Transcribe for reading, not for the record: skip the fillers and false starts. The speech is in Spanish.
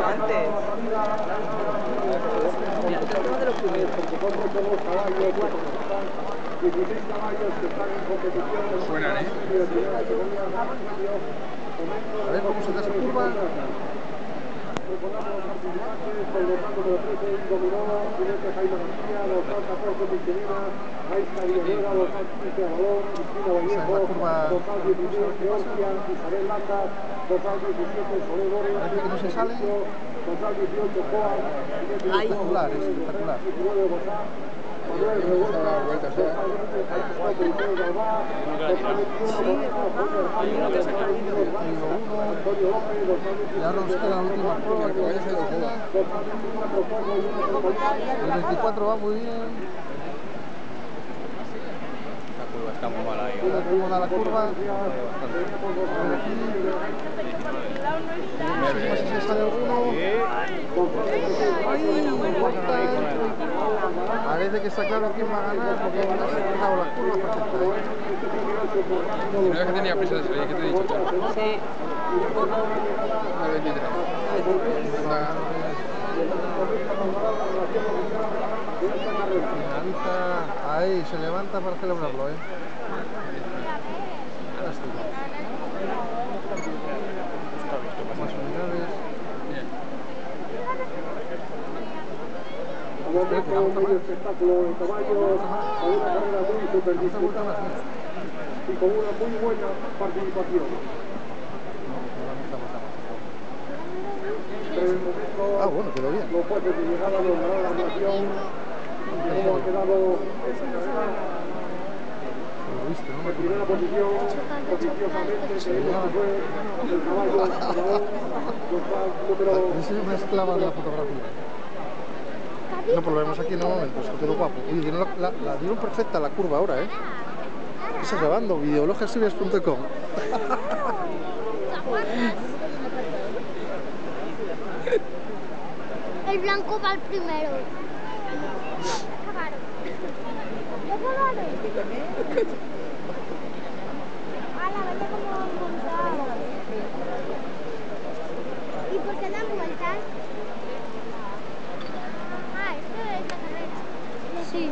visto antes. Mira, este es uno de los primeros. 16 caballos que están en competición. Suenan, ¿eh? A ver cómo se da esa curva. Recordamos los participantes, con los datos de los 13, dominó, Jinete Jaime García, los 14 Pichinina, Aisca Villanueva, los 15 Avalón, Cristina Vallejo, los 16 Georgia, Isabel Landa, los 17 Soler Borges, parece que no se sale, los 18 Coa, espectacular, espectacular. 19 Bosá, Manuel Revuelta, vueltas, los 23 Galvá, los 21 Antonio López, los 23 Ya nos queda la última prueba que vaya a ser el 24 va muy bien. La curva está muy mala ahí. Está muy mala la curva. A ver si se sale alguno. Parece que está claro quién va a ganar porque no se ha dejado la curva perfecta. No es que tenía prisa de salir, ¿qué te he dicho? Sí. La 23. Finaliza ahí, se levanta para celebrarlo, Lástima. Más unidades. medio espectáculo de caballos, a una carrera muy super disputada y con una muy buena participación. Pero en el momento, Bueno, quedó bien. los jueces de llegada nos darán la relación de cómo ha quedado esta carrera. En primera posición, oficiosamente, tenemos que fue el caballo Avalón, número... Ese es una esclava de la fotografía. No, pues lo vemos aquí en el momento, se quedó guapo. Oye, dieron la dieron perfecta la curva ahora, Estás grabando, videologiasturias.com. El blanco va el primero. Acabaron. ¿Ya acabaron? ¡Hala, vaya como han montado! ¿Y por qué dan vueltas? Ah, esto es la carrera. Sí.